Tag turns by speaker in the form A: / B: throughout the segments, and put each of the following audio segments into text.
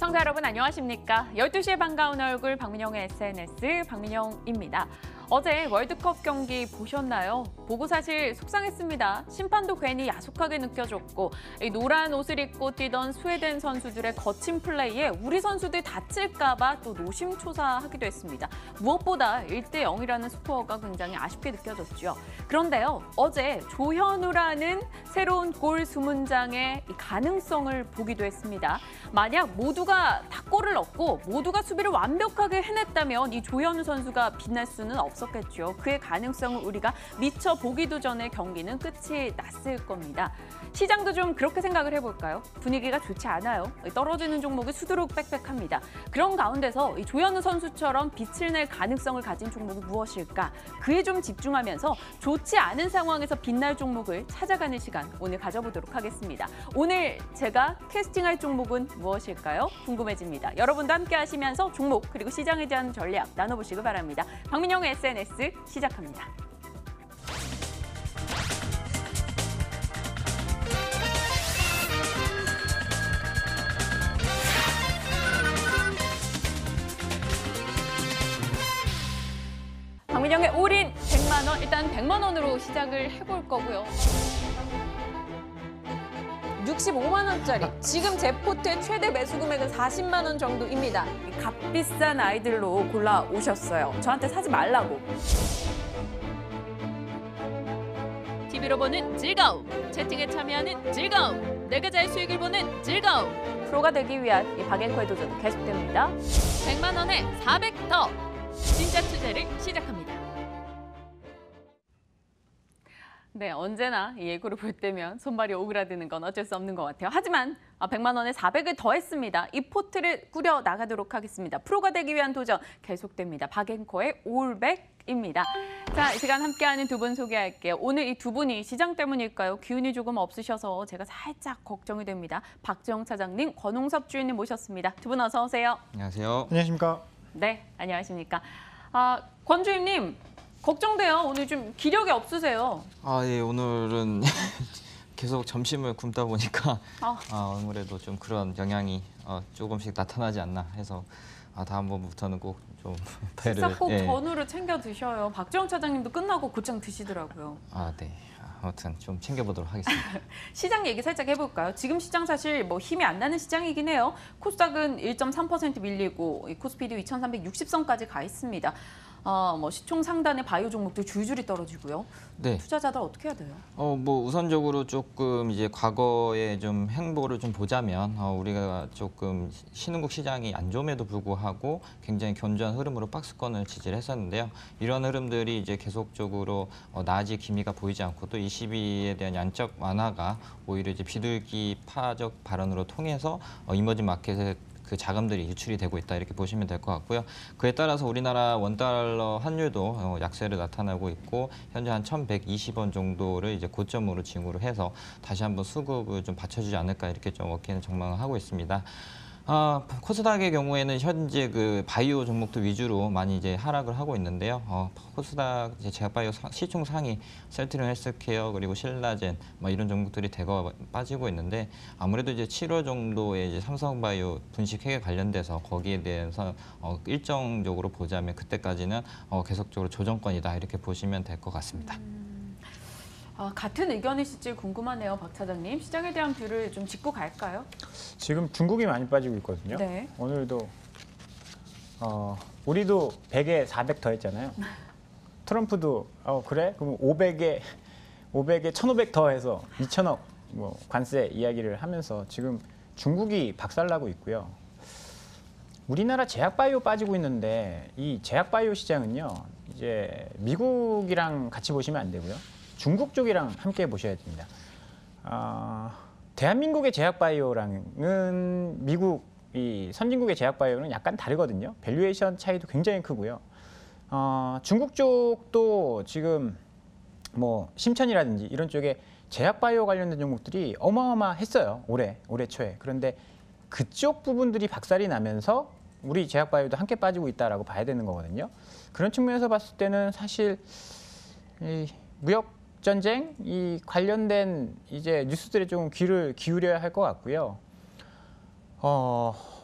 A: 시청자 여러분 안녕하십니까? 12시에 반가운 얼굴 박민영의 SNS 박민영입니다. 어제 월드컵 경기 보셨나요? 보고 사실 속상했습니다. 심판도 괜히 야속하게 느껴졌고 이 노란 옷을 입고 뛰던 스웨덴 선수들의 거친 플레이에 우리 선수들 다칠까 봐 또 노심초사하기도 했습니다. 무엇보다 1대0이라는 스코어가 굉장히 아쉽게 느껴졌죠. 그런데요, 어제 조현우라는 새로운 골 수문장의 이 가능성을 보기도 했습니다. 만약 모두가 다 골을 넣고 모두가 수비를 완벽하게 해냈다면 이 조현우 선수가 빛날 수는 없었겠죠. 그의 가능성을 우리가 미처 보기도 전에 경기는 끝이 났을 겁니다. 시장도 좀 그렇게 생각을 해볼까요? 분위기가 좋지 않아요. 떨어지는 종목이 수두룩 빽빽합니다. 그런 가운데서 이 조현우 선수처럼 빛을 낼 가능성을 가진 종목이 무엇일까? 그에 좀 집중하면서 좋지 않은 상황에서 빛날 종목을 찾아가는 시간 오늘 가져보도록 하겠습니다. 오늘 제가 캐스팅할 종목은 무엇일까요? 궁금해집니다. 여러분도 함께 하시면서 종목 그리고 시장에 대한 전략 나눠보시기 바랍니다. 박민영의 SNS 시작합니다. 박민영의 올인 100만 원, 일단 100만 원으로 시작을 해볼 거고요. 65만 원짜리, 지금 제 포트의 최대 매수 금액은 40만 원 정도입니다. 값비싼 아이들로 골라오셨어요. 저한테 사지 말라고. TV로 보는 즐거움, 채팅에 참여하는 즐거움, 내 계좌의 수익을 보는 즐거움. 프로가 되기 위한 이 박앤코의 도전 계속됩니다. 100만 원에 400 더, 진짜 투자를 시작합니다. 네, 언제나 이 예고를 볼 때면 손발이 오그라드는 건 어쩔 수 없는 것 같아요. 하지만 100만 원에 400을 더했습니다. 이 포트를 꾸려 나가도록 하겠습니다. 프로가 되기 위한 도전 계속됩니다. 박앤코의 올백입니다. 자, 이 시간 함께하는 두 분 소개할게요. 오늘 이 두 분이 시장 때문일까요? 기운이 조금 없으셔서 제가 살짝 걱정이 됩니다. 박지영 차장님, 권홍섭 주인님 모셨습니다. 두 분 어서 오세요.
B: 안녕하세요.
C: 안녕하십니까?
A: 네, 안녕하십니까. 권 주임님. 걱정돼요. 오늘 좀 기력이 없으세요.
B: 예, 오늘은 계속 점심을 굶다 보니까 아무래도 좀 그런 영향이 조금씩 나타나지 않나 해서 다음번부터는 꼭 좀 배를
A: 진짜 꼭 전후를 챙겨 드셔요. 박지영 차장님도 끝나고 곧장 드시더라고요.
B: 네. 아무튼 좀 챙겨보도록 하겠습니다.
A: 시장 얘기 살짝 해볼까요? 지금 시장 사실 뭐 힘이 안 나는 시장이긴 해요. 코스닥은 1.3% 밀리고 코스피도 2,360선까지 가 있습니다. 뭐 시총 상단의 바이오 종목도 줄줄이 떨어지고요.
B: 네.
A: 투자자들 어떻게 해야 돼요?
B: 뭐 우선적으로 조금 이제 과거의 좀 행보를 좀 보자면 우리가 조금 신흥국 시장이 안 좋음에도 불구하고 굉장히 견조한 흐름으로 박스권을 지지를 했었는데요. 이런 흐름들이 이제 계속적으로 나아질 기미가 보이지 않고 또 22에 대한 양적 완화가 오히려 이제 비둘기 파적 발언으로 통해서 이머징 마켓에 그 자금들이 유출이 되고 있다 이렇게 보시면 될 것 같고요. 그에 따라서 우리나라 원달러 환율도 약세를 나타나고 있고 현재 한 1,120원 정도를 이제 고점으로 징후를 해서 다시 한번 수급을 좀 받쳐주지 않을까 이렇게 좀 어깨는 전망을 하고 있습니다. 코스닥의 경우에는 현재 그 바이오 종목들 위주로 많이 이제 하락을 하고 있는데요. 코스닥 이제 제약바이오 시총 상위 셀트리온 헬스케어 그리고 신라젠 뭐 이런 종목들이 대거 빠지고 있는데 아무래도 이제 7월 정도에 이제 삼성바이오 분식회계 관련돼서 거기에 대해서 일정적으로 보자면 그때까지는 계속적으로 조정권이다 이렇게 보시면 될 것 같습니다.
A: 같은 의견이실지 궁금하네요, 박 차장님. 시장에 대한 뷰를 좀 짚고 갈까요?
C: 지금 중국이 많이 빠지고 있거든요.
A: 네.
C: 오늘도 우리도 100에 400 더했잖아요. 트럼프도 그래? 그럼 500에 1,500 더해서 2,000억 뭐 관세 이야기를 하면서 지금 중국이 박살나고 있고요. 우리나라 제약바이오 빠지고 있는데 이 제약바이오 시장은요. 이제 미국이랑 같이 보시면 안 되고요. 중국 쪽이랑 함께 보셔야 됩니다. 대한민국의 제약바이오랑은 미국 이 선진국의 제약바이오는 약간 다르거든요. 밸류에이션 차이도 굉장히 크고요. 중국 쪽도 지금 뭐 심천이라든지 이런 쪽에 제약바이오 관련된 종목들이 어마어마했어요. 올해 초에. 그런데 그쪽 부분들이 박살이 나면서 우리 제약바이오도 함께 빠지고 있다라고 봐야 되는 거거든요. 그런 측면에서 봤을 때는 사실 이 무역 전쟁 이 관련된 이제 뉴스들에 좀 귀를 기울여야 할 것 같고요.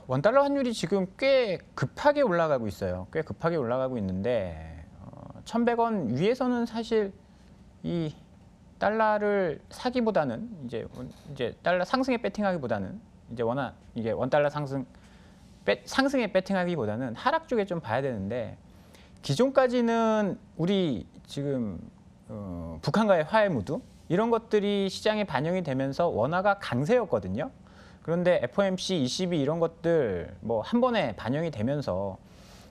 C: 원달러 환율이 지금 꽤 급하게 올라가고 있어요. 꽤 급하게 올라가고 있는데 1,100원 위에서는 사실 이 달러를 사기보다는 이제 달러 상승에 배팅하기보다는 이제 워낙 이게 원달러 상승에 배팅하기보다는 하락 쪽에 좀 봐야 되는데 기존까지는 우리 지금 북한과의 화해 무드 이런 것들이 시장에 반영이 되면서 원화가 강세였거든요. 그런데 FOMC, ECB 이런 것들 뭐 한 번에 반영이 되면서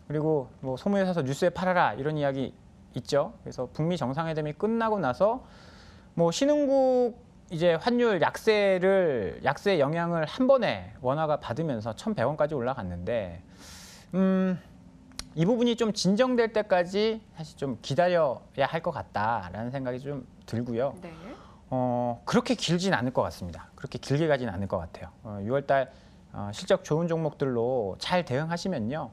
C: 그리고 뭐 소문에 사서 뉴스에 팔아라 이런 이야기 있죠. 그래서 북미 정상회담이 끝나고 나서 뭐 신흥국 이제 환율 약세 영향을 한 번에 원화가 받으면서 1,100원까지 올라갔는데 이 부분이 좀 진정될 때까지 사실 좀 기다려야 할 것 같다라는 생각이 좀 들고요.
A: 네.
C: 그렇게 길진 않을 것 같습니다. 그렇게 길게 가진 않을 것 같아요. 6월달 실적 좋은 종목들로 잘 대응하시면요.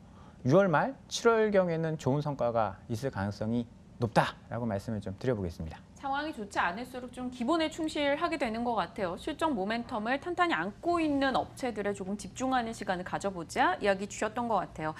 C: 6월 말, 7월경에는 좋은 성과가 있을 가능성이 높다라고 말씀을 좀 드려보겠습니다.
A: 상황이 좋지 않을수록 좀 기본에 충실하게 되는 것 같아요. 실적 모멘텀을 탄탄히 안고 있는 업체들에 조금 집중하는 시간을 가져보자 이야기 주셨던 것 같아요.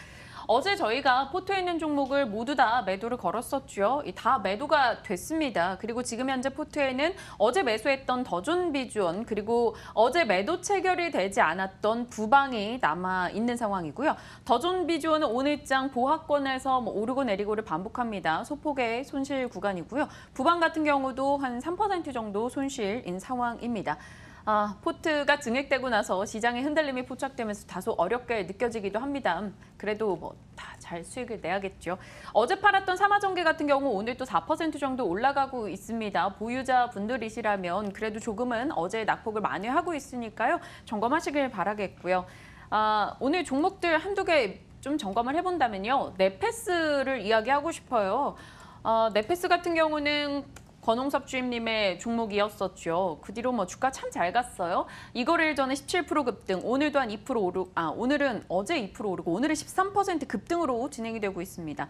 A: 어제 저희가 포트에 있는 종목을 모두 다 매도를 걸었었죠. 다 매도가 됐습니다. 그리고 지금 현재 포트에는 어제 매수했던 더존 비주얼 그리고 어제 매도 체결이 되지 않았던 부방이 남아 있는 상황이고요. 더존 비주얼은 오늘장 보합권에서 오르고 내리고를 반복합니다. 소폭의 손실 구간이고요. 부방 같은 경우도 한 3% 정도 손실인 상황입니다. 포트가 증액되고 나서 시장의 흔들림이 포착되면서 다소 어렵게 느껴지기도 합니다. 그래도 뭐 다 잘 수익을 내야겠죠. 어제 팔았던 삼화전기 같은 경우 오늘 또 4% 정도 올라가고 있습니다. 보유자분들이시라면 그래도 조금은 어제 낙폭을 만회하고 있으니까요. 점검하시길 바라겠고요. 오늘 종목들 한두 개 좀 점검을 해본다면요. 네페스를 이야기하고 싶어요. 네페스 같은 경우는 권홍섭 주임님의 종목이었었죠. 그 뒤로 뭐 주가 참 잘 갔어요. 이거를 전에 17% 급등, 오늘도 한 2% 오르고, 오늘은 어제 2% 오르고 오늘은 13% 급등으로 진행이 되고 있습니다.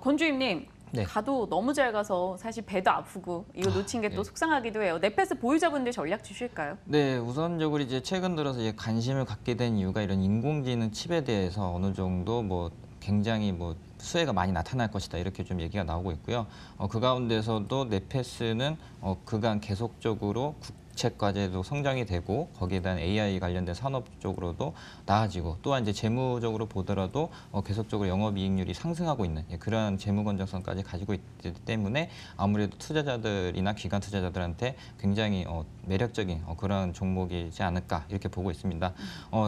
A: 권 주임님,
B: 네.
A: 가도 너무 잘 가서 사실 배도 아프고 이거 놓친 게 또 속상하기도 해요. 네페스 보유자분들 전략 주실까요?
B: 네, 우선적으로 이제 최근 들어서 이제 관심을 갖게 된 이유가 이런 인공지능 칩에 대해서 어느 정도 뭐 굉장히 뭐 수혜가 많이 나타날 것이다 이렇게 좀 얘기가 나오고 있고요. 그 가운데서도 네페스는 그간 계속적으로 국책 과제도 성장이 되고 거기에 대한 AI 관련된 산업 쪽으로도 나아지고 또한 이제 재무적으로 보더라도 계속적으로 영업이익률이 상승하고 있는 그러한 재무 건전성까지 가지고 있기 때문에 아무래도 투자자들이나 기관 투자자들한테 굉장히 매력적인 그런 종목이지 않을까 이렇게 보고 있습니다.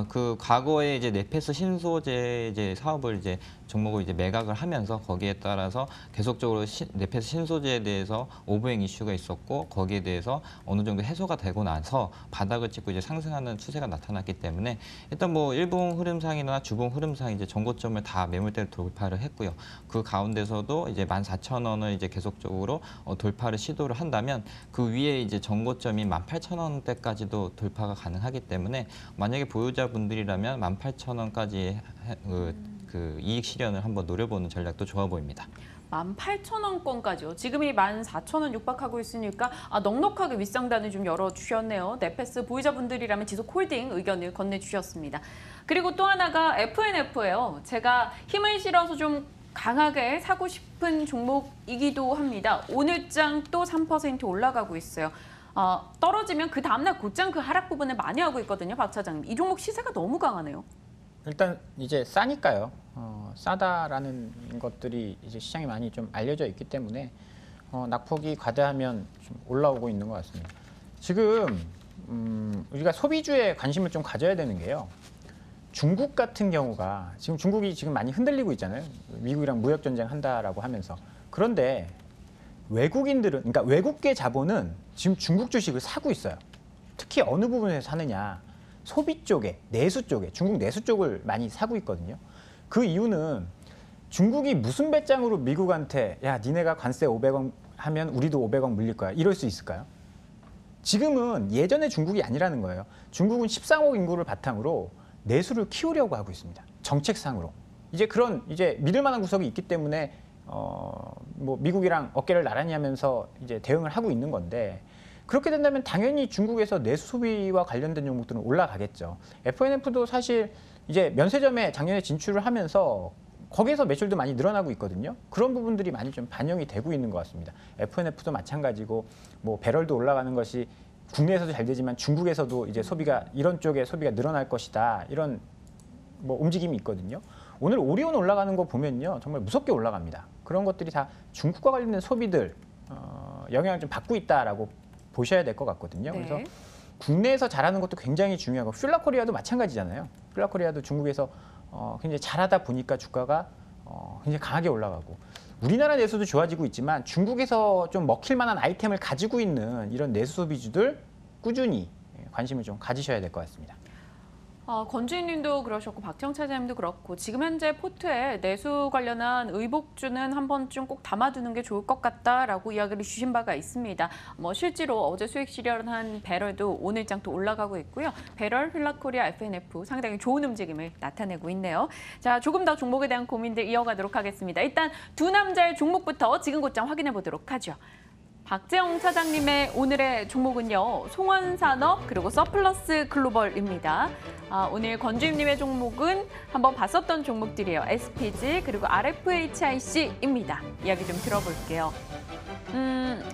B: 그 과거에 이제 네페스 신소재 이제 사업을 이제 종목을 이제 매각을 하면서 거기에 따라서 계속적으로 네페스 신소재에 대해서 오버행 이슈가 있었고 거기에 대해서 어느 정도 해소가 되고 나서 바닥을 찍고 이제 상승하는 추세가 나타났기 때문에 일단 뭐 일봉 흐름상이나 주봉 흐름상 이제 전고점을 다 매물대로 돌파를 했고요. 그 가운데서도 이제 14,000원을 이제 계속적으로 돌파를 시도를 한다면 그 위에 이제 전고점이 18,000원대까지도 돌파가 가능하기 때문에 만약에 보유자분들이라면 18,000원까지 그 이익 실현을 한번 노려보는 전략도 좋아 보입니다.
A: 18,000원권까지요. 지금이 14,000원 육박하고 있으니까 넉넉하게 윗상단을 좀 열어주셨네요. 네페스 보유자분들이라면 지속 홀딩 의견을 건네주셨습니다. 그리고 또 하나가 FNF예요. 제가 힘을 실어서 좀 강하게 사고 싶은 종목이기도 합니다. 오늘장 또 3% 올라가고 있어요. 떨어지면 그 다음날 곧장 그 하락 부분을 많이 하고 있거든요. 박 차장님. 이 종목 시세가 너무 강하네요.
C: 일단 이제 싸니까요. 싸다라는 것들이 이제 시장에 많이 좀 알려져 있기 때문에 낙폭이 과대하면 좀 올라오고 있는 것 같습니다. 지금 우리가 소비주에 관심을 좀 가져야 되는 게요. 중국 같은 경우가 지금 중국이 지금 많이 흔들리고 있잖아요. 미국이랑 무역 전쟁 한다라고 하면서. 그런데 외국인들은 그러니까 외국계 자본은 지금 중국 주식을 사고 있어요. 특히 어느 부분에서 사느냐. 소비 쪽에, 내수 쪽에, 중국 내수 쪽을 많이 사고 있거든요. 그 이유는 중국이 무슨 배짱으로 미국한테 야, 니네가 관세 500원 하면 우리도 500원 물릴 거야. 이럴 수 있을까요? 지금은 예전의 중국이 아니라는 거예요. 중국은 13억 인구를 바탕으로 내수를 키우려고 하고 있습니다. 정책상으로. 이제 그런 이제 믿을 만한 구석이 있기 때문에 뭐 미국이랑 어깨를 나란히 하면서 이제 대응을 하고 있는 건데 그렇게 된다면 당연히 중국에서 내수 소비와 관련된 종목들은 올라가겠죠. FNF도 사실 이제 면세점에 작년에 진출을 하면서 거기에서 매출도 많이 늘어나고 있거든요. 그런 부분들이 많이 좀 반영이 되고 있는 것 같습니다. F&F도 마찬가지고 뭐 배럴도 올라가는 것이 국내에서도 잘 되지만 중국에서도 이제 소비가 이런 쪽에 소비가 늘어날 것이다. 이런 뭐 움직임이 있거든요. 오늘 오리온 올라가는 거 보면요. 정말 무섭게 올라갑니다. 그런 것들이 다 중국과 관련된 소비들 영향을 좀 받고 있다라고 보셔야 될 것 같거든요.
A: 네.
C: 그래서 국내에서 잘하는 것도 굉장히 중요하고 퓨라코리아도 마찬가지잖아요. 퓨라코리아도 중국에서 굉장히 잘하다 보니까 주가가 굉장히 강하게 올라가고 우리나라 내수도 좋아지고 있지만 중국에서 좀 먹힐 만한 아이템을 가지고 있는 이런 내수 소비주들 꾸준히 관심을 좀 가지셔야 될 것 같습니다.
A: 권주인님도 그러셨고 박정 차장님도 그렇고 지금 현재 포트에 내수 관련한 의복주는 한 번쯤 꼭 담아두는 게 좋을 것 같다라고 이야기를 주신 바가 있습니다. 뭐 실제로 어제 수익 실현한 배럴도 오늘장 또 올라가고 있고요. 배럴, 휠라코리아, F&F 상당히 좋은 움직임을 나타내고 있네요. 자, 조금 더 종목에 대한 고민들 이어가도록 하겠습니다. 일단 두 남자의 종목부터 지금 곧장 확인해 보도록 하죠. 박재영 차장님의 오늘의 종목은요. 송원산업 그리고 서플러스 글로벌입니다. 오늘 권주임님의 종목은 한번 봤었던 종목들이에요. SPG 그리고 RFHIC입니다. 이야기 좀 들어볼게요.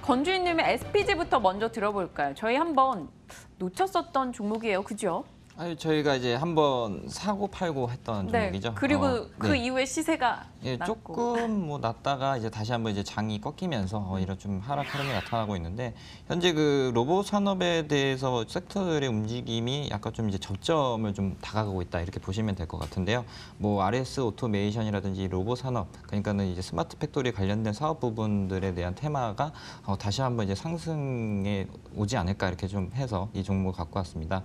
A: 권주임님의 SPG부터 먼저 들어볼까요? 저희 한번 놓쳤었던 종목이에요. 그죠?
B: 아니, 저희가 이제 한번 사고 팔고 했던 종목이죠.
A: 그리고 그
B: 네.
A: 이후에 시세가
B: 예,
A: 낮고.
B: 조금 뭐 났다가 이제 다시 한번 이제 장이 꺾이면서 이런 좀 하락 흐름이 나타나고 있는데 현재 그 로봇 산업에 대해서 섹터들의 움직임이 약간 좀 이제 저점을 좀 다가가고 있다 이렇게 보시면 될 것 같은데요. 뭐 RS 오토메이션이라든지 로봇 산업 그러니까는 이제 스마트 팩토리 관련된 사업 부분들에 대한 테마가 다시 한번 이제 상승에 오지 않을까 이렇게 좀 해서 이 종목을 갖고 왔습니다.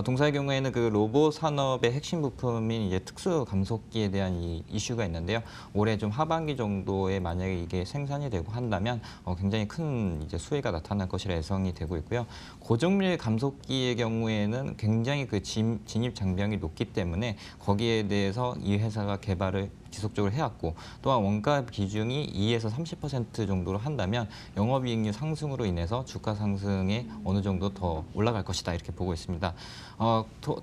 B: 동사의 경우에는 그 로봇 산업의 핵심 부품인 이제 특수 감속기에 대한 이 이슈가 있는데요. 올해 좀 하반기 정도에 만약에 이게 생산이 되고 한다면 굉장히 큰 이제 수혜가 나타날 것이라 예상이 되고 있고요. 고정밀 감속기의 경우에는 굉장히 그 진입 장벽이 높기 때문에 거기에 대해서 이 회사가 개발을 지속적으로 해왔고 또한 원가 비중이 2에서 30% 정도로 한다면 영업이익률 상승으로 인해서 주가 상승에 어느 정도 더 올라갈 것이다 이렇게 보고 있습니다.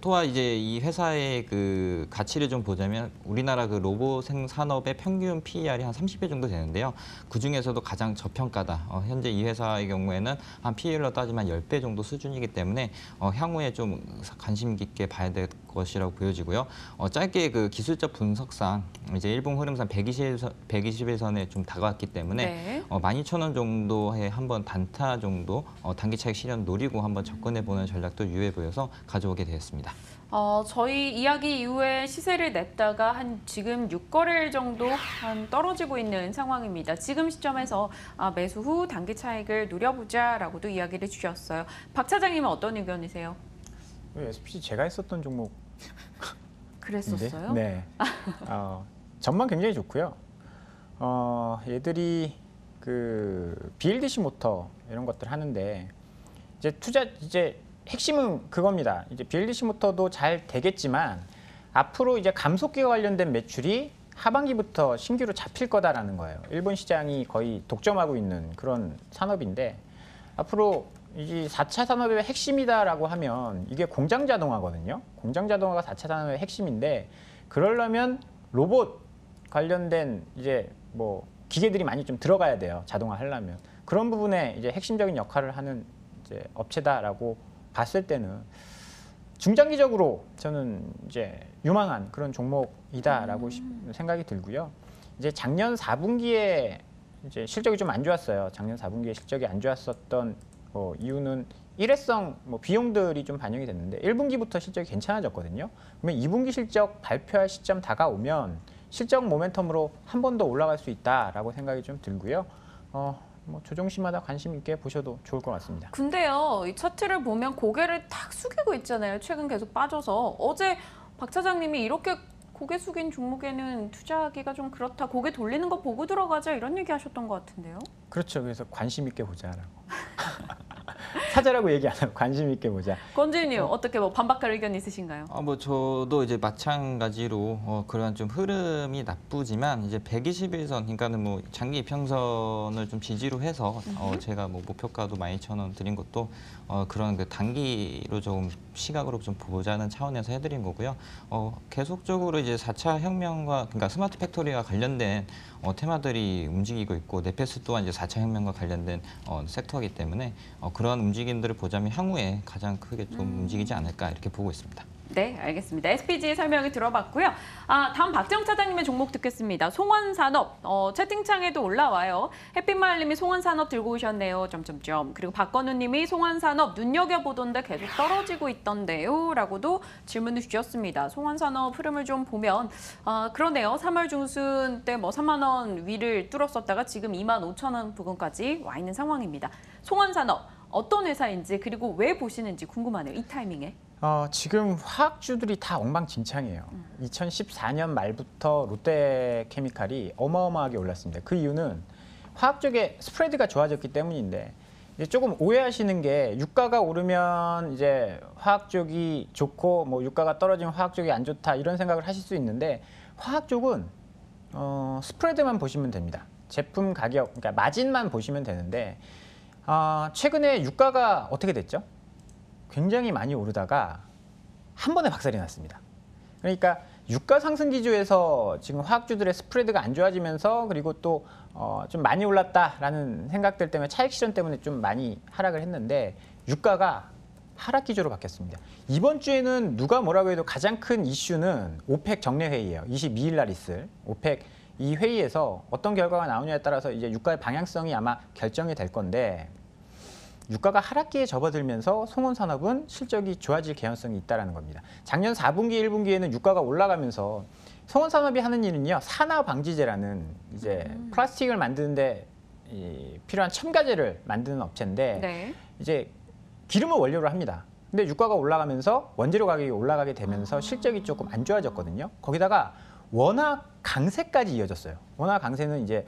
B: 또한 이제 이 회사의 그 가치를 좀 보자면 우리나라 그 로봇 산업의 평균 PER이 한 30배 정도 되는데요. 그 중에서도 가장 저평가다. 현재 이 회사의 경우에는 한 PER로 따지면 10배 정도 수준이기 때문에 향후에 좀 관심 깊게 봐야 될 것이라고 보여지고요. 짧게 그 기술적 분석상 이제 일봉 흐름상 120일선에 좀 다가왔기 때문에
A: 네.
B: 12,000원 정도에 한번 단타 정도 단기 차익 실현 노리고 한번 접근해 보는 전략도 유효해 보여서 가져오게 되었습니다.
A: 저희 이야기 이후에 시세를 냈다가 한 지금 6거래일 정도 한 떨어지고 있는 상황입니다. 지금 시점에서 매수 후 단기 차익을 노려보자라고도 이야기를 주셨어요. 박 차장님은 어떤 의견이세요?
C: SPG 제가 했었던 종목.
A: 그랬었어요?
C: 네. 전망 굉장히 좋고요. 얘들이 그 BLDC 모터 이런 것들 하는데 이제 핵심은 그겁니다. 이제 BLDC 모터도 잘 되겠지만 앞으로 이제 감속기와 관련된 매출이 하반기부터 신규로 잡힐 거다라는 거예요. 일본 시장이 거의 독점하고 있는 그런 산업인데 앞으로 이 4차 산업의 핵심이다라고 하면 이게 공장 자동화거든요. 공장 자동화가 4차 산업의 핵심인데 그러려면 로봇 관련된 이제 뭐 기계들이 많이 좀 들어가야 돼요. 자동화 하려면. 그런 부분에 이제 핵심적인 역할을 하는 이제 업체다라고 봤을 때는 중장기적으로 저는 이제 유망한 그런 종목이다라고 생각이 들고요. 이제 작년 4분기에 이제 실적이 좀 안 좋았어요. 작년 4분기에 실적이 안 좋았었던 이유는 일회성 비용들이 좀 반영이 됐는데 1분기부터 실적이 괜찮아졌거든요. 그러면 2분기 실적 발표할 시점 다가오면 실적 모멘텀으로 한 번 더 올라갈 수 있다라고 생각이 좀 들고요. 조종시마다 관심 있게 보셔도 좋을 것 같습니다.
A: 근데요, 이 차트를 보면 고개를 탁 숙이고 있잖아요. 최근 계속 빠져서. 어제 박 차장님이 이렇게 고개 숙인 종목에는 투자하기가 좀 그렇다. 고개 돌리는 거 보고 들어가자 이런 얘기 하셨던 것 같은데요.
C: 그렇죠. 그래서 관심 있게 보자라고. 사자라고 얘기 안 하고 관심 있게 보자.
A: 권주희님 어떻게 뭐 반박할 의견 있으신가요?
B: 뭐 저도 이제 마찬가지로 그러한 좀 흐름이 나쁘지만 이제 121선 그러니까는 뭐 장기 이평선을 좀 지지로 해서 제가 뭐 목표가도 12,000원 드린 것도 그런 그 단기로 좀 시각으로 좀 보자는 차원에서 해드린 거고요. 계속적으로 이제 4차 혁명과 그러니까 스마트 팩토리와 관련된 테마들이 움직이고 있고 네페스 또한 이제 4차 혁명과 관련된 섹터이기 때문에 그런 움직임들을 보자면 향후에 가장 크게 좀 움직이지 않을까 이렇게 보고 있습니다.
A: 네, 알겠습니다. SPG 설명이 들어봤고요. 다음 박정 차장님의 종목 듣겠습니다. 송원산업, 채팅창에도 올라와요. 햇빛마을님이 송원산업 들고 오셨네요. 점점점. 그리고 박건우님이 송원산업 눈여겨보던데 계속 떨어지고 있던데요. 라고도 질문을 주셨습니다. 송원산업 흐름을 좀 보면 그러네요. 3월 중순 때 뭐 3만 원 위를 뚫었었다가 지금 25,000원 부근까지 와 있는 상황입니다. 송원산업 어떤 회사인지 그리고 왜 보시는지 궁금하네요. 이 타이밍에.
C: 지금 화학주들이 다 엉망진창이에요. 2014년 말부터 롯데케미칼이 어마어마하게 올랐습니다. 그 이유는 화학 쪽에 스프레드가 좋아졌기 때문인데 이제 조금 오해하시는 게 유가가 오르면 이제 화학 쪽이 좋고 뭐 유가가 떨어지면 화학 쪽이 안 좋다 이런 생각을 하실 수 있는데 화학 쪽은 스프레드만 보시면 됩니다. 제품 가격, 그러니까 마진만 보시면 되는데 최근에 유가가 어떻게 됐죠? 굉장히 많이 오르다가 한 번에 박살이 났습니다. 그러니까 유가 상승 기조에서 지금 화학주들의 스프레드가 안 좋아지면서 그리고 또 좀 많이 올랐다라는 생각들 때문에 차익 실현 때문에 좀 많이 하락을 했는데 유가가 하락 기조로 바뀌었습니다. 이번 주에는 누가 뭐라고 해도 가장 큰 이슈는 오펙 정례 회의예요. 22일 날 있을 오펙 이 회의에서 어떤 결과가 나오냐에 따라서 이제 유가의 방향성이 아마 결정이 될 건데 유가가 하락기에 접어들면서 송원산업은 실적이 좋아질 개연성이 있다는 겁니다. 작년 4분기, 1분기에는 유가가 올라가면서 송원산업이 하는 일은요, 산화방지제라는 이제 플라스틱을 만드는데 필요한 첨가제를 만드는 업체인데
A: 네.
C: 이제 기름을 원료로 합니다. 근데 유가가 올라가면서 원재료 가격이 올라가게 되면서 실적이 조금 안 좋아졌거든요. 거기다가 원화 강세까지 이어졌어요. 원화 강세는 이제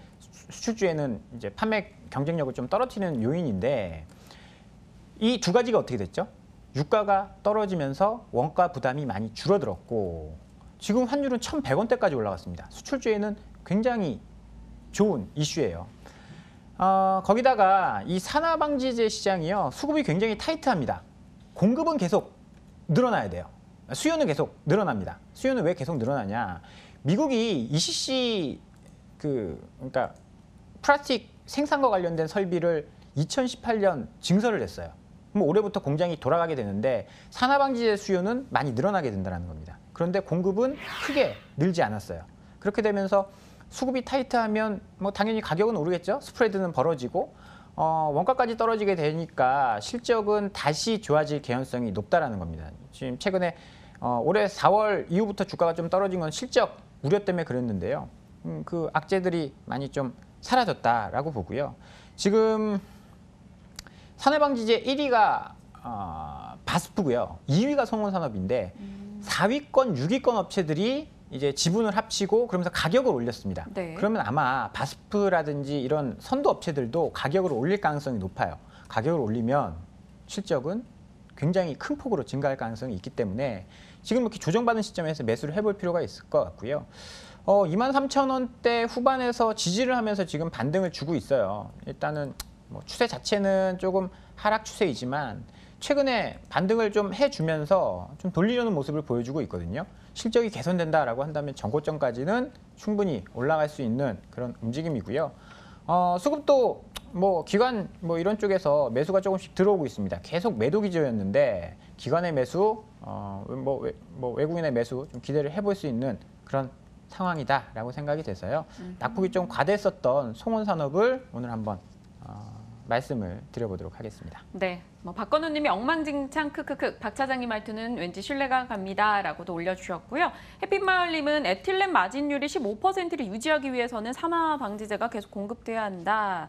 C: 수출주에는 이제 판매 경쟁력을 좀 떨어뜨리는 요인인데 이 두 가지가 어떻게 됐죠? 유가가 떨어지면서 원가 부담이 많이 줄어들었고 지금 환율은 1,100원대까지 올라갔습니다. 수출주에는 굉장히 좋은 이슈예요. 거기다가 이 산화방지제 시장이요. 수급이 굉장히 타이트합니다. 공급은 계속 늘어나야 돼요. 수요는 계속 늘어납니다. 수요는 왜 계속 늘어나냐? 미국이 ECC 그러니까 플라스틱 생산과 관련된 설비를 2018년 증설을 했어요. 그럼 올해부터 공장이 돌아가게 되는데 산화방지제 수요는 많이 늘어나게 된다는 겁니다. 그런데 공급은 크게 늘지 않았어요. 그렇게 되면서 수급이 타이트하면 뭐 당연히 가격은 오르겠죠. 스프레드는 벌어지고 원가까지 떨어지게 되니까 실적은 다시 좋아질 개연성이 높다라는 겁니다. 지금 최근에 올해 4월 이후부터 주가가 좀 떨어진 건 실적 우려 때문에 그랬는데요. 그 악재들이 많이 좀 사라졌다라고 보고요. 지금 산화방지제 1위가 바스프고요. 2위가 송원산업인데 4위권, 6위권 업체들이 이제 지분을 합치고 그러면서 가격을 올렸습니다.
A: 네.
C: 그러면 아마 바스프라든지 이런 선도 업체들도 가격을 올릴 가능성이 높아요. 가격을 올리면 실적은 굉장히 큰 폭으로 증가할 가능성이 있기 때문에 지금 이렇게 조정받은 시점에서 매수를 해볼 필요가 있을 것 같고요. 23,000원대 후반에서 지지를 하면서 지금 반등을 주고 있어요. 일단은 뭐 추세 자체는 조금 하락 추세이지만 최근에 반등을 좀 해주면서 좀 돌리려는 모습을 보여주고 있거든요. 실적이 개선된다라고 한다면 전고점까지는 충분히 올라갈 수 있는 그런 움직임이고요. 수급도 뭐 기관 뭐 이런 쪽에서 매수가 조금씩 들어오고 있습니다. 계속 매도 기조였는데 기관의 매수, 외국인의 매수 좀 기대를 해볼 수 있는 그런 상황이다라고 생각이 돼서요. 낙폭이 좀 과대했었던 송원산업을 오늘 한번 말씀을 드려보도록 하겠습니다.
A: 네, 뭐 박건우님이 엉망진창 크크크 박 차장님 말투는 왠지 신뢰가 갑니다라고도 올려주셨고요. 햇빛마을님은 에틸렌 마진율이 15%를 유지하기 위해서는 산화방지제가 계속 공급돼야 한다.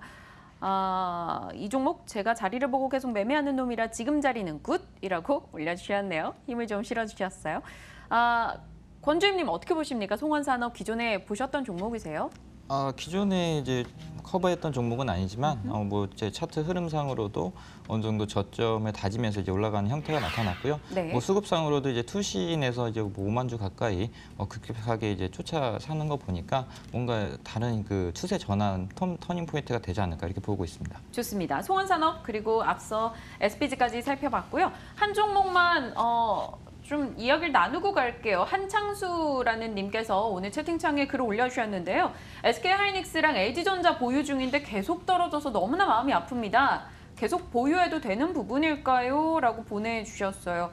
A: 이 종목 제가 자리를 보고 계속 매매하는 놈이라 지금 자리는 굿이라고 올려주셨네요. 힘을 좀 실어주셨어요. 권주임님 어떻게 보십니까? 송원산업 기존에 보셨던 종목이세요?
B: 기존에 이제 커버했던 종목은 아니지만 뭐 제 차트 흐름상으로도 어느 정도 저점에 다지면서 이제 올라가는 형태가 나타났고요.
A: 네.
B: 뭐 수급상으로도 이제 투신에서 이제 뭐 5만 주 가까이 급격하게 이제 쫓아 사는 거 보니까 뭔가 다른 그 추세 전환 터닝 포인트가 되지 않을까 이렇게 보고 있습니다.
A: 좋습니다. 송원산업 그리고 앞서 SPG까지 살펴봤고요. 한 종목만 좀 이야기를 나누고 갈게요. 한창수라는 님께서 오늘 채팅창에 글을 올려주셨는데요. SK하이닉스랑 LG전자 보유 중인데 계속 떨어져서 너무나 마음이 아픕니다. 계속 보유해도 되는 부분일까요? 라고 보내주셨어요.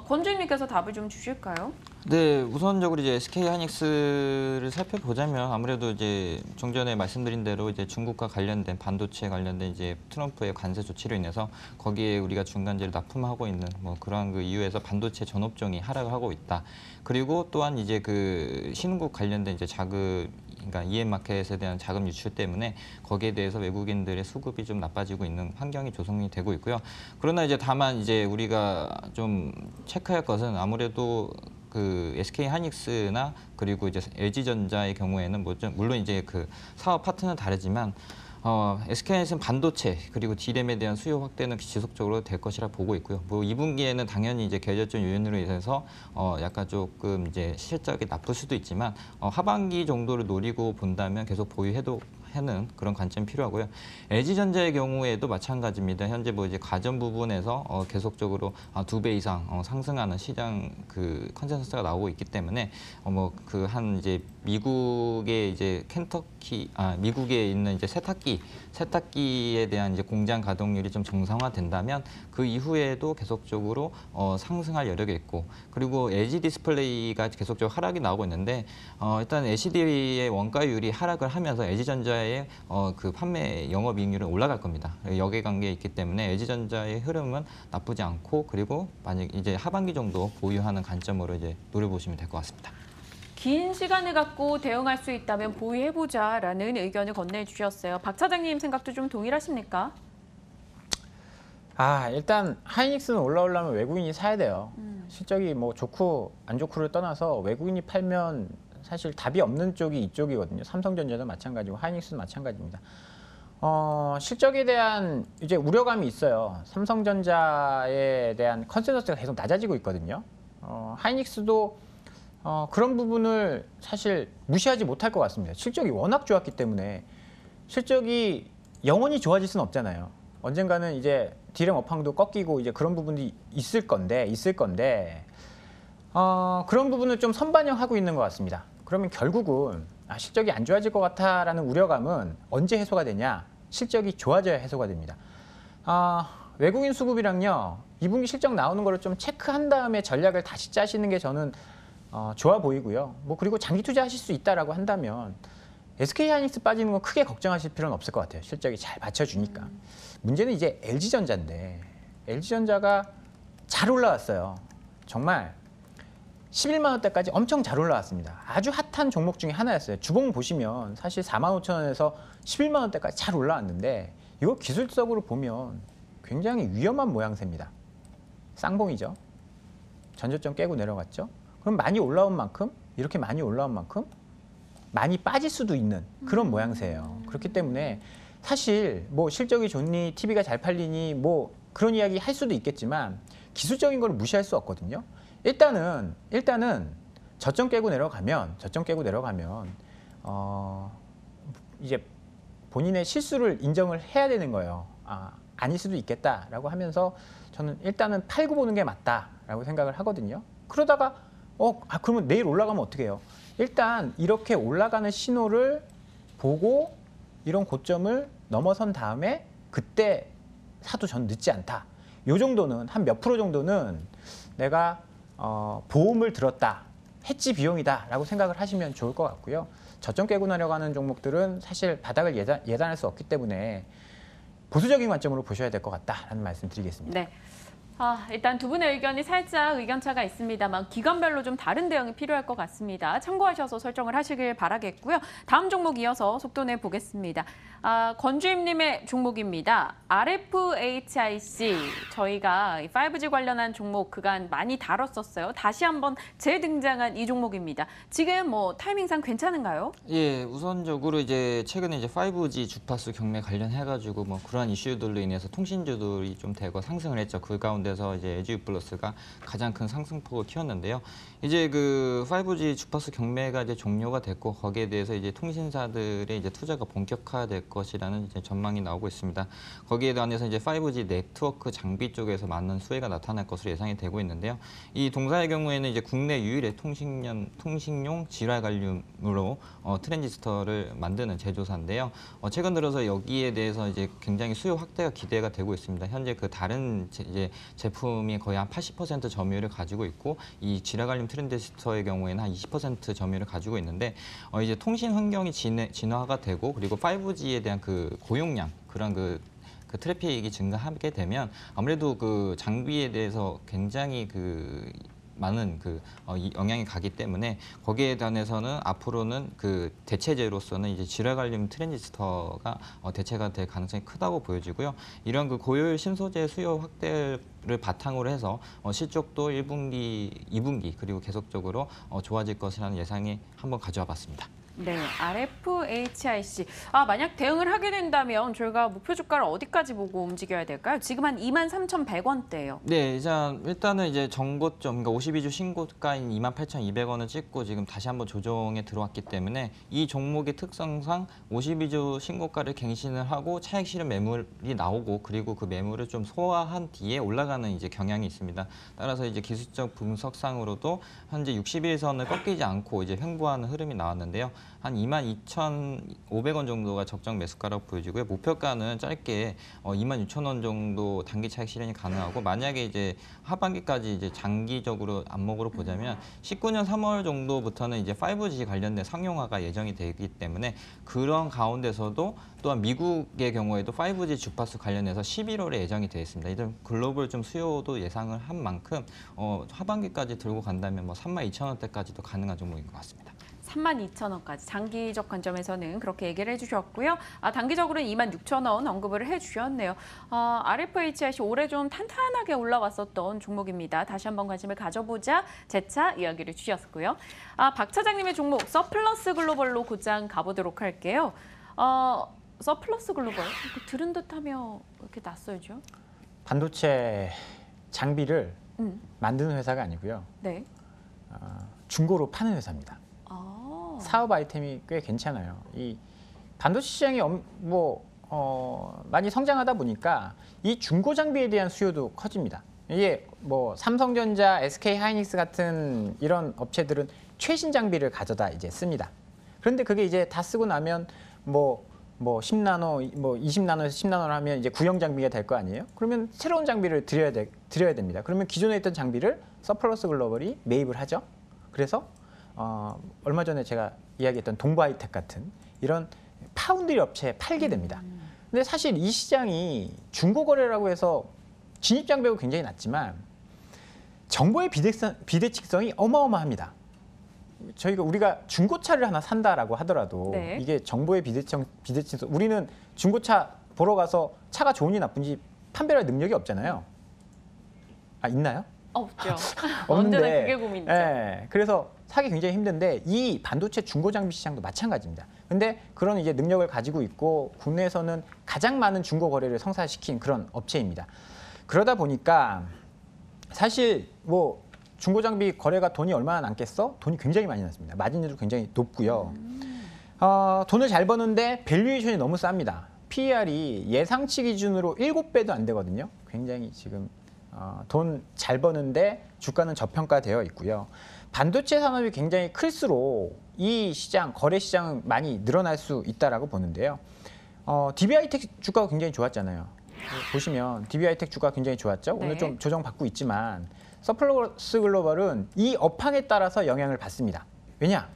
A: 권주님께서 답을 좀 주실까요?
B: 네, 우선적으로 이제 SK 하이닉스를 살펴보자면 아무래도 이제 좀 전에 말씀드린 대로 이제 중국과 관련된 반도체 관련된 이제 트럼프의 관세 조치로 인해서 거기에 우리가 중간재를 납품하고 있는 뭐 그러한 그 이유에서 반도체 전업종이 하락을 하고 있다. 그리고 또한 이제 그 신흥국 관련된 이제 그러니까 EM 마켓에 대한 자금 유출 때문에 거기에 대해서 외국인들의 수급이 좀 나빠지고 있는 환경이 조성이 되고 있고요. 그러나 이제 다만 이제 우리가 좀 체크할 것은 아무래도 그 SK 하이닉스나 그리고 이제 LG전자의 경우에는 물론 이제 그 사업 파트는 다르지만 SK 하이닉스는 반도체 그리고 D램에 대한 수요 확대는 지속적으로 될 것이라 보고 있고요. 뭐 2분기에는 당연히 이제 계절적 요인으로 인해서 약간 조금 이제 실적이 나쁠 수도 있지만 하반기 정도를 노리고 본다면 계속 보유해도 하는 그런 관점이 필요하고요. LG전자의 경우에도 마찬가지입니다. 현재 뭐 이제 가전 부분에서 계속적으로 2배 이상 상승하는 시장 그 컨센서스가 나오고 있기 때문에 뭐 그 한 이제 미국의 이제 미국에 있는 이제 세탁기에 대한 이제 공장 가동률이 좀 정상화된다면 그 이후에도 계속적으로 상승할 여력이 있고 그리고 LG 디스플레이가 계속적으로 하락이 나오고 있는데 일단 LCD의 원가율이 하락을 하면서 LG전자의 그 판매 영업이익률은 올라갈 겁니다. 역외관계에 있기 때문에 LG전자의 흐름은 나쁘지 않고 그리고 만약 이제 하반기 정도 보유하는 관점으로 이제 노려보시면 될 것 같습니다.
A: 긴 시간을 갖고 대응할 수 있다면 보유해보자라는 의견을 건네주셨어요. 박 차장님 생각도 좀 동일하십니까?
C: 일단 하이닉스는 올라오려면 외국인이 사야 돼요. 실적이 뭐 좋고 안 좋고를 떠나서 외국인이 팔면 사실 답이 없는 쪽이 이쪽이거든요. 삼성전자도 마찬가지고 하이닉스도 마찬가지입니다. 실적에 대한 이제 우려감이 있어요. 삼성전자에 대한 컨센서스가 계속 낮아지고 있거든요. 하이닉스도 그런 부분을 사실 무시하지 못할 것 같습니다. 실적이 워낙 좋았기 때문에 실적이 영원히 좋아질 수는 없잖아요. 언젠가는 이제 D램 업황도 꺾이고 이제 그런 부분이 있을 건데 그런 부분을 좀 선반영하고 있는 것 같습니다. 그러면 결국은 실적이 안 좋아질 것 같다라는 우려감은 언제 해소가 되냐? 실적이 좋아져야 해소가 됩니다. 외국인 수급이랑요 2분기 실적 나오는 거를 좀 체크한 다음에 전략을 다시 짜시는 게 저는 좋아 보이고요. 뭐 그리고 장기 투자하실 수 있다라고 한다면 SK 하이닉스 빠지는 건 크게 걱정하실 필요는 없을 것 같아요. 실적이 잘 받쳐주니까. 문제는 이제 LG전자인데 LG전자가 잘 올라왔어요. 정말 11만 원대까지 엄청 잘 올라왔습니다. 아주 핫한 종목 중에 하나였어요. 주봉 보시면 사실 4만 5천 원에서 11만 원대까지 잘 올라왔는데 이거 기술적으로 보면 굉장히 위험한 모양새입니다. 쌍봉이죠. 전저점 깨고 내려갔죠. 그럼 많이 올라온 만큼 이렇게 많이 올라온 만큼 많이 빠질 수도 있는 그런 모양새예요. 그렇기 때문에 사실 뭐 실적이 좋니 TV가 잘 팔리니 뭐 그런 이야기 할 수도 있겠지만 기술적인 걸 무시할 수 없거든요. 일단은 저점 깨고 내려가면 이제 본인의 실수를 인정을 해야 되는 거예요. 아닐 수도 있겠다라고 하면서 저는 일단은 팔고 보는 게 맞다라고 생각을 하거든요. 그러다가 그러면 내일 올라가면 어떻게 해요? 일단 이렇게 올라가는 신호를 보고 이런 고점을 넘어선 다음에 그때 사도 전 늦지 않다. 요 정도는 한 몇 프로 정도는 내가 보험을 들었다. 해지 비용이다라고 생각을 하시면 좋을 것 같고요. 저점 깨고 내려가는 종목들은 사실 바닥을 예단할 수 없기 때문에 보수적인 관점으로 보셔야 될 것 같다라는 말씀 드리겠습니다.
A: 네. 일단 두 분의 의견이 살짝 의견차가 있습니다만 기관별로 좀 다른 대응이 필요할 것 같습니다. 참고하셔서 설정을 하시길 바라겠고요. 다음 종목 이어서 속도내 보겠습니다. 권주임님의 종목입니다. RFHIC 저희가 5G 관련한 종목 그간 많이 다뤘었어요. 다시 한번 재등장한 이 종목입니다. 지금 뭐 타이밍상 괜찮은가요?
B: 예, 우선적으로 이제 최근에 이제 5G 주파수 경매 관련해가지고 뭐 그러한 이슈들로 인해서 통신주들이 좀 대거 상승을 했죠. 그 가운데서 이제 에듀플러스가 가장 큰 상승폭을 키웠는데요. 이제 그 5G 주파수 경매가 이제 종료가 됐고 거기에 대해서 이제 통신사들의 이제 투자가 본격화될 것이라는 이제 전망이 나오고 있습니다. 거기에 관해서 이제 5G 네트워크 장비 쪽에서 많은 수혜가 나타날 것으로 예상이 되고 있는데요. 이 동사의 경우에는 이제 국내 유일의 통신용 질화 관륨으로 트랜지스터를 만드는 제조사인데요. 최근 들어서 여기에 대해서 이제 굉장히 수요 확대가 기대가 되고 있습니다. 현재 그 다른 이제 제품이 거의 한 80% 점유율을 가지고 있고 이 질화 관륨 트랜지스터의 경우에는 한 20% 점유율을 가지고 있는데 이제 통신 환경이 진화가 되고 그리고 5G에 대한 그 고용량 그런 그 트래픽이 증가하게 되면 아무래도 그 장비에 대해서 굉장히 그 많은 영향이 가기 때문에 거기에 관해서는 앞으로는 그 대체제로서는 이제 질화 관련 트랜지스터가 대체가 될 가능성이 크다고 보여지고요. 이런 그 고효율 신소재 수요 확대를 바탕으로 해서 실적도 1분기, 2분기 그리고 계속적으로 좋아질 것이라는 예상이 한번 가져와 봤습니다.
A: 네, RFHIC. 만약 대응을 하게 된다면 저희가 목표 주가를 어디까지 보고 움직여야 될까요? 지금 한 23,100원대예요.
B: 네, 일단은 이제 전고점, 그러니까 52주 신고가인 28,200원을 찍고 지금 다시 한번 조정에 들어왔기 때문에 이 종목의 특성상 52주 신고가를 갱신을 하고 차익 실현 매물이 나오고 그리고 그 매물을 좀 소화한 뒤에 올라가는 이제 경향이 있습니다. 따라서 이제 기술적 분석상으로도 현재 60일선을 꺾이지 않고 이제 횡보하는 흐름이 나왔는데요. 한 22,500원 정도가 적정 매수가라고 보여지고요. 목표가는 짧게 26,000원 정도 단기 차익 실현이 가능하고 만약에 이제 하반기까지 이제 장기적으로 안목으로 보자면 19년 3월 정도부터는 이제 5G 관련된 상용화가 예정이 되기 때문에 그런 가운데서도 또한 미국의 경우에도 5G 주파수 관련해서 11월에 예정이 되어 있습니다. 이런 글로벌 좀 수요도 예상을 한 만큼 하반기까지 들고 간다면 뭐 32,000원대까지도 가능한 종목인 것 같습니다.
A: 32,000원까지 장기적 관점에서는 그렇게 얘기를 해주셨고요. 단기적으로는 26,000원 언급을 해주셨네요. RFHIC 올해 좀 탄탄하게 올라왔었던 종목입니다. 다시 한번 관심을 가져보자 재차 이야기를 주셨고요. 박 차장님의 종목 서플러스 글로벌로 곧장 가보도록 할게요. 서플러스 글로벌 들은 듯하며 이렇게 낯설죠?
C: 반도체 장비를 만드는 회사가 아니고요.
A: 네.
C: 중고로 파는 회사입니다. 사업 아이템이 꽤 괜찮아요. 이 반도체 시장이 많이 성장하다 보니까 이 중고 장비에 대한 수요도 커집니다. 이게 뭐 삼성전자, SK 하이닉스 같은 이런 업체들은 최신 장비를 가져다 이제 씁니다. 그런데 그게 이제 다 쓰고 나면 뭐 10나노, 20나노에서 10나노를 하면 이제 구형 장비가 될 거 아니에요? 그러면 새로운 장비를 드려야 됩니다. 그러면 기존에 있던 장비를 서플러스 글로벌이 매입을 하죠. 그래서 얼마 전에 제가 이야기했던 동부하이텍 같은 이런 파운드리 업체에 팔게 됩니다. 근데 사실 이 시장이 중고 거래라고 해서 진입 장벽은 굉장히 낮지만 정보의 비대칭성이 어마어마합니다. 우리가 중고차를 하나 산다라고 하더라도
A: 네.
C: 이게 정보의 비대칭성, 우리는 중고차 보러 가서 차가 좋은지 나쁜지 판별할 능력이 없잖아요. 있나요?
A: 없죠.
C: 없는데,
A: 언제나 그게 고민이죠.
C: 예, 그래서 사기 굉장히 힘든데 이 반도체 중고 장비 시장도 마찬가지입니다. 근데 그런 이제 능력을 가지고 있고 국내에서는 가장 많은 중고 거래를 성사시킨 그런 업체입니다. 그러다 보니까 사실 뭐 중고 장비 거래가 돈이 얼마나 남겠어? 돈이 굉장히 많이 났습니다. 마진율도 굉장히 높고요. 돈을 잘 버는데 밸류에이션이 너무 쌉니다. PER이 예상치 기준으로 7배도 안 되거든요. 굉장히 지금 돈 잘 버는데 주가는 저평가되어 있고요. 반도체 산업이 굉장히 클수록 이 시장, 거래 시장은 많이 늘어날 수 있다라고 보는데요. DB하이텍 주가가 굉장히 좋았잖아요. 보시면 DB하이텍 주가 굉장히 좋았죠.
A: 네.
C: 오늘 좀 조정받고 있지만 서플러스 글로벌은 이 업황에 따라서 영향을 받습니다. 왜냐?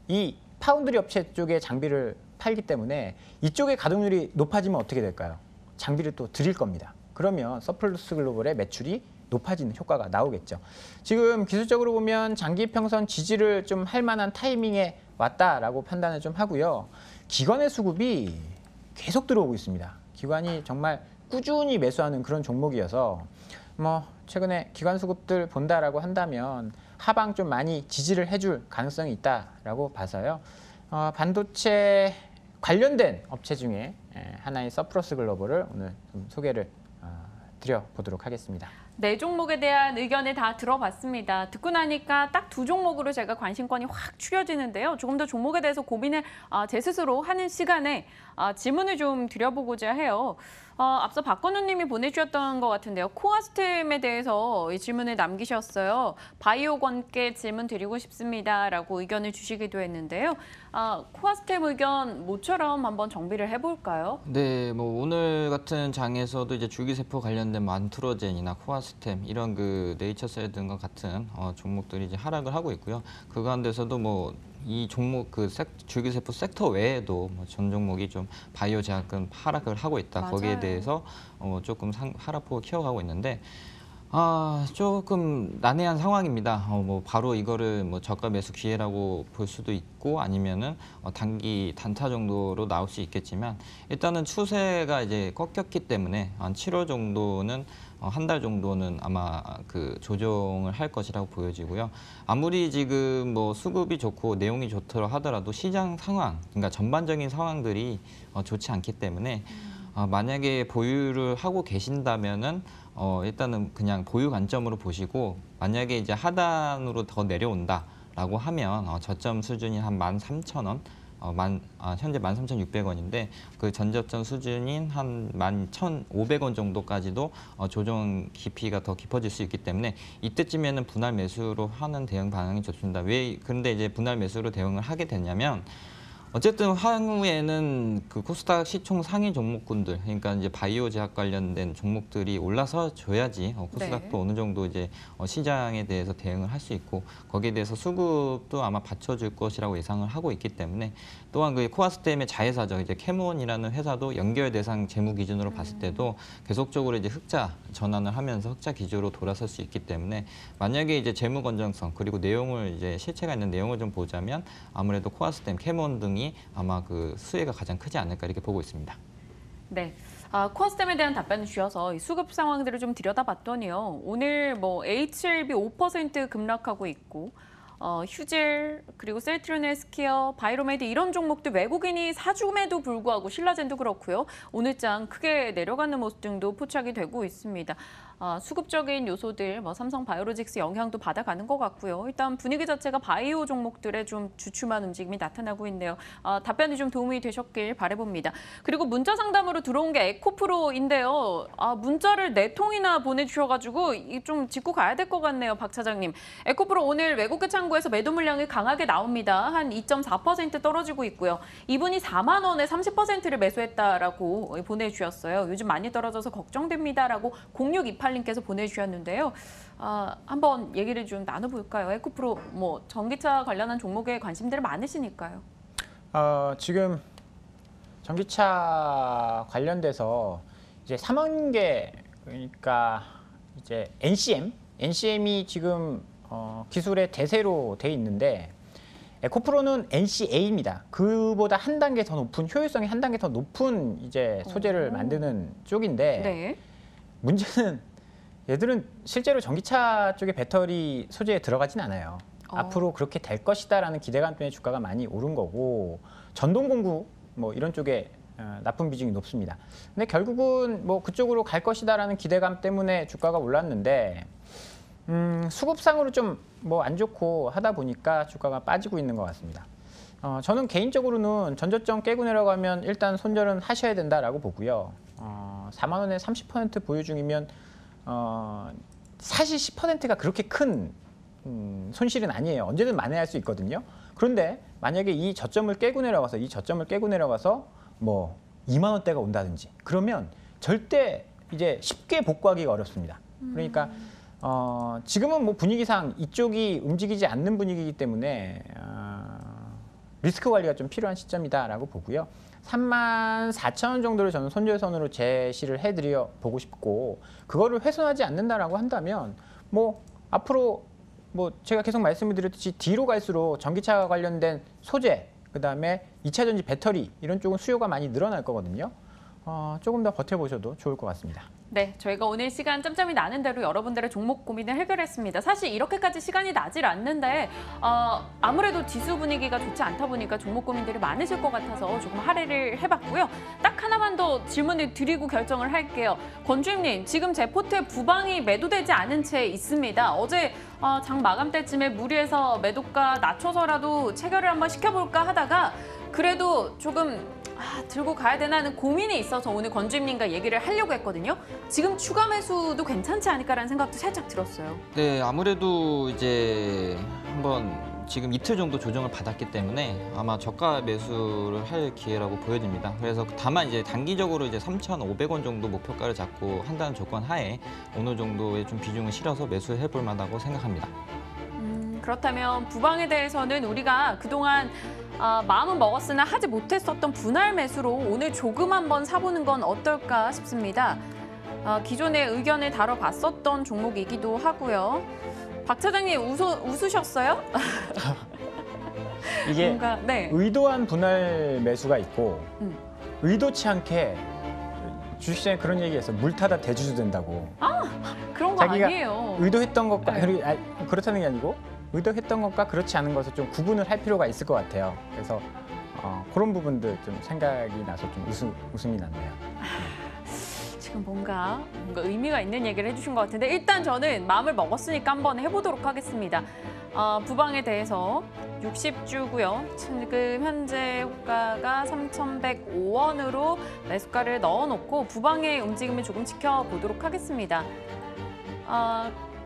C: 이 파운드리 업체 쪽에 장비를 팔기 때문에 이쪽의 가동률이 높아지면 어떻게 될까요? 장비를 또 드릴 겁니다. 그러면 서플러스 글로벌의 매출이 높아지는 효과가 나오겠죠. 지금 기술적으로 보면 장기평선 지지를 좀 할 만한 타이밍에 왔다라고 판단을 좀 하고요. 기관의 수급이 계속 들어오고 있습니다. 기관이 정말 꾸준히 매수하는 그런 종목이어서 뭐 최근에 기관 수급들 본다라고 한다면 하방 좀 많이 지지를 해줄 가능성이 있다라고 봐서요. 반도체 관련된 업체 중에 하나인 서프로스 글로벌을 오늘 좀 소개를 드려보도록 하겠습니다.
A: 네 종목에 대한 의견을 다 들어봤습니다. 듣고 나니까 딱 두 종목으로 제가 관심권이 확 추려지는데요. 조금 더 종목에 대해서 고민을 제 스스로 하는 시간에 질문을 좀 드려보고자 해요. 앞서 박건우 님이 보내주셨던 것 같은데요. 코아스템에 대해서 이 질문을 남기셨어요. 바이오건께 질문 드리고 싶습니다라고 의견을 주시기도 했는데요. 코아스템 의견 모처럼 한번 정비를 해볼까요?
B: 네, 뭐 오늘 같은 장에서도 이제 줄기세포 관련된 만트로젠이나 코아스템 이런 그 네이처셀 등과 같은 종목들이 이제 하락을 하고 있고요. 그 가운데서도 뭐 이 종목 그 줄기세포 섹터 외에도 뭐 전 종목이 좀 바이오 제약은 하락을 하고 있다.
A: 맞아요.
B: 거기에 대해서 조금 하락폭을 키워가고 있는데. 조금 난해한 상황입니다. 뭐 바로 이거를 뭐 저가 매수 기회라고 볼 수도 있고 아니면은 단기 단타 정도로 나올 수 있겠지만 일단은 추세가 이제 꺾였기 때문에 한 7월 정도는 한 달 정도는 아마 그 조정을 할 것이라고 보여지고요. 아무리 지금 뭐 수급이 좋고 내용이 좋더라 하더라도 시장 상황, 그러니까 전반적인 상황들이 좋지 않기 때문에 만약에 보유를 하고 계신다면은 일단은 그냥 보유 관점으로 보시고 만약에 이제 하단으로 더 내려온다라고 하면 저점 수준이 한 13,000원, 현재 13,600원인데 그 전저점 수준인 한 11,500원 정도까지도 조정 깊이가 더 깊어질 수 있기 때문에 이때쯤에는 분할 매수로 하는 대응 방향이 좋습니다. 왜 그런데 이제 분할 매수로 대응을 하게 됐냐면 어쨌든 향후에는 그 코스닥 시총 상위 종목군들, 그러니까 이제 바이오 제약 관련된 종목들이 올라서 줘야지 코스닥도
A: 네.
B: 어느 정도 이제 시장에 대해서 대응을 할 수 있고 거기에 대해서 수급도 아마 받쳐줄 것이라고 예상을 하고 있기 때문에 또한 그 코아스템의 자회사죠. 이제 캐몬이라는 회사도 연결 대상 재무 기준으로 봤을 때도 계속적으로 이제 흑자 전환을 하면서 흑자 기조로 돌아설 수 있기 때문에 만약에 이제 재무 건전성 그리고 내용을 이제 실체가 있는 내용을 좀 보자면 아무래도 코아스템, 캐몬 등이 아마 그 수혜가 가장 크지 않을까 이렇게 보고 있습니다.
A: 네. 코아스템에 대한 답변을 주셔서 이 수급 상황들을 좀 들여다봤더니요. 오늘 뭐 HLB 5% 급락하고 있고 휴젤 그리고 셀트리온 헬스케어, 바이로메드 이런 종목들 외국인이 사줌에도 불구하고 신라젠도 그렇고요. 오늘장 크게 내려가는 모습 등도 포착이 되고 있습니다. 수급적인 요소들, 뭐 삼성 바이오로직스 영향도 받아가는 것 같고요. 일단 분위기 자체가 바이오 종목들에 좀 주춤한 움직임이 나타나고 있네요. 답변이 좀 도움이 되셨길 바라봅니다. 그리고 문자 상담으로 들어온 게 에코프로인데요. 문자를 4통이나 보내주셔가지고 좀 짚고 가야 될 것 같네요, 박 차장님. 에코프로 오늘 외국계 창구에서 매도 물량이 강하게 나옵니다. 한 2.4% 떨어지고 있고요. 이분이 4만 원에 30%를 매수했다라고 보내주셨어요. 요즘 많이 떨어져서 걱정됩니다라고 0628님께서 보내주셨는데요. 한번 얘기를 좀 나눠볼까요? 에코프로 뭐 전기차 관련한 종목에 관심들 많으시니까요.
C: 지금 전기차 관련돼서 이제 3원계 그러니까 이제 NCM이 지금 기술의 대세로 돼 있는데 에코프로는 NCA입니다. 그보다 한 단계 더 높은 효율성이 한 단계 더 높은 이제 소재를 만드는 쪽인데
A: 네.
C: 문제는 얘들은 실제로 전기차 쪽의 배터리 소재에 들어가진 않아요. 앞으로 그렇게 될 것이다라는 기대감 때문에 주가가 많이 오른 거고 전동 공구 뭐 이런 쪽에 납품 비중이 높습니다. 근데 결국은 뭐 그쪽으로 갈 것이다라는 기대감 때문에 주가가 올랐는데 수급상으로 좀 뭐 안 좋고 하다 보니까 주가가 빠지고 있는 것 같습니다. 저는 개인적으로는 전저점 깨고 내려가면 일단 손절은 하셔야 된다라고 보고요. 4만 원에 30% 보유 중이면 사실 10%가 그렇게 큰 손실은 아니에요. 언제든 만회할 수 있거든요. 그런데 만약에 이 저점을 깨고 내려가서 뭐 2만 원대가 온다든지 그러면 절대 이제 쉽게 복구하기가 어렵습니다. 그러니까 지금은 뭐 분위기상 이쪽이 움직이지 않는 분위기이기 때문에 리스크 관리가 좀 필요한 시점이다라고 보고요. 34,000원 정도를 저는 손절선으로 제시를 해드려 보고 싶고, 그거를 훼손하지 않는다라고 한다면 뭐 앞으로 뭐 제가 계속 말씀을 드렸듯이 뒤로 갈수록 전기차 관련된 소재, 그다음에 2차 전지 배터리 이런 쪽은 수요가 많이 늘어날 거거든요. 조금 더 버텨보셔도 좋을 것 같습니다.
A: 네, 저희가 오늘 시간 짬짬이 나는 대로 여러분들의 종목 고민을 해결했습니다. 사실 이렇게까지 시간이 나질 않는데 아무래도 지수 분위기가 좋지 않다 보니까 종목 고민들이 많으실 것 같아서 조금 할애를 해봤고요. 딱 하나만 더 질문을 드리고 결정을 할게요. 권주임님, 지금 제 포트에 부방이 매도되지 않은 채 있습니다. 어제 장 마감 때쯤에 무리해서 매도가 낮춰서라도 체결을 한번 시켜볼까 하다가 그래도 조금 들고 가야 되나 하는 고민이 있어서 오늘 권주임님과 얘기를 하려고 했거든요. 지금 추가 매수도 괜찮지 않을까라는 생각도 살짝 들었어요.
B: 네, 아무래도 이제 한번 지금 이틀 정도 조정을 받았기 때문에 아마 저가 매수를 할 기회라고 보여집니다. 그래서 다만 이제 단기적으로 이제 3,500원 정도 목표가를 잡고 한다는 조건 하에 어느 정도의 좀 비중을 실어서 매수해 볼 만하다고 생각합니다.
A: 그렇다면 부방에 대해서는 우리가 그동안 마음은 먹었으나 하지 못했었던 분할 매수로 오늘 조금 한번 사보는 건 어떨까 싶습니다. 기존의 의견을 다뤄봤었던 종목이기도 하고요. 박 차장님 웃으셨어요?
C: 이게
A: 뭔가, 네.
C: 의도한 분할 매수가 있고 의도치 않게 주식시장에 그런 얘기했어요. 물 타다 대주주 된다고.
A: 그런 거
C: 자기가
A: 아니에요.
C: 의도했던 것과
A: 네.
C: 그렇다는 게 아니고 의도했던 것과 그렇지 않은 것을 좀 구분을 할 필요가 있을 것 같아요. 그래서 그런 부분들 좀 생각이 나서 좀 웃음이 났네요.
A: 지금 뭔가 의미가 있는 얘기를 해주신 것 같은데 일단 저는 마음을 먹었으니까 한번 해보도록 하겠습니다. 부방에 대해서 60주고요. 지금 현재 호가가 3,105원으로 매수가를 넣어놓고 부방의 움직임을 조금 지켜보도록 하겠습니다.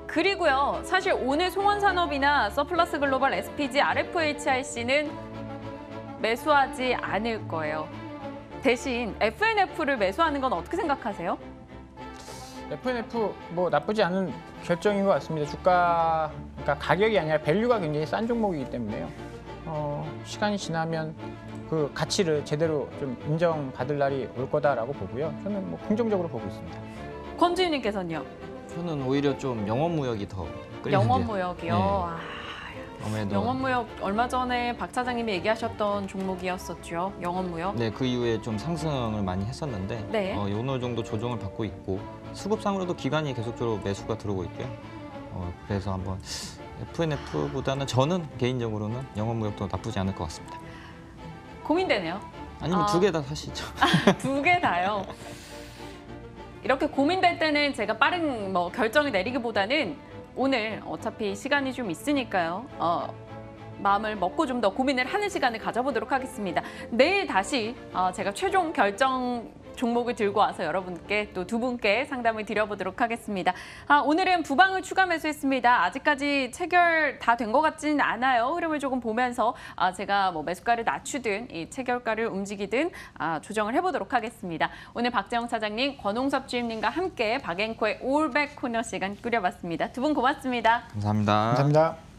A: 그리고요. 사실 오늘 송원산업이나 서플러스 글로벌, SPG, RFHIC는 매수하지 않을 거예요. 대신 FNF를 매수하는 건 어떻게 생각하세요?
C: FNF 뭐 나쁘지 않은 결정인 것 같습니다. 주가, 그러니까 가격이 아니라 밸류가 굉장히 싼 종목이기 때문에요. 시간이 지나면 그 가치를 제대로 좀 인정받을 날이 올 거다라고 보고요. 저는 뭐 긍정적으로 보고 있습니다.
A: 권지윤님께서는요?
B: 저는 오히려 좀 영업무역이 더 끌리는데요.
A: 영업무역이요?
B: 네. 아무래도
A: 영업무역 얼마 전에 박 차장님이 얘기하셨던 종목이었었죠. 영업무역.
B: 네, 그 이후에 좀 상승을 많이 했었는데
A: 네.
B: 어느 정도 조정을 받고 있고 수급상으로도 기관이 계속적으로 매수가 들어오고 있고요. 그래서 한번 FNF보다는 저는 개인적으로는 영업무역도 나쁘지 않을 것 같습니다.
A: 고민되네요.
B: 아니면 두 개 다 사시죠.
A: 두 개 다요. 이렇게 고민될 때는 제가 빠른 결정을 내리기보다는 오늘 어차피 시간이 좀 있으니까요. 마음을 먹고 좀 더 고민을 하는 시간을 가져보도록 하겠습니다. 내일 다시 제가 최종 결정 종목을 들고 와서 여러분께 또 두 분께 상담을 드려보도록 하겠습니다. 오늘은 부방을 추가 매수했습니다. 아직까지 체결 다 된 것 같지는 않아요. 흐름을 조금 보면서 제가 매수가를 낮추든 이 체결가를 움직이든 조정을 해보도록 하겠습니다. 오늘 박재영 차장님, 권홍섭 주임님과 함께 박앵코의 올백 코너 시간 꾸려봤습니다. 두 분 고맙습니다.
B: 감사합니다.
C: 감사합니다.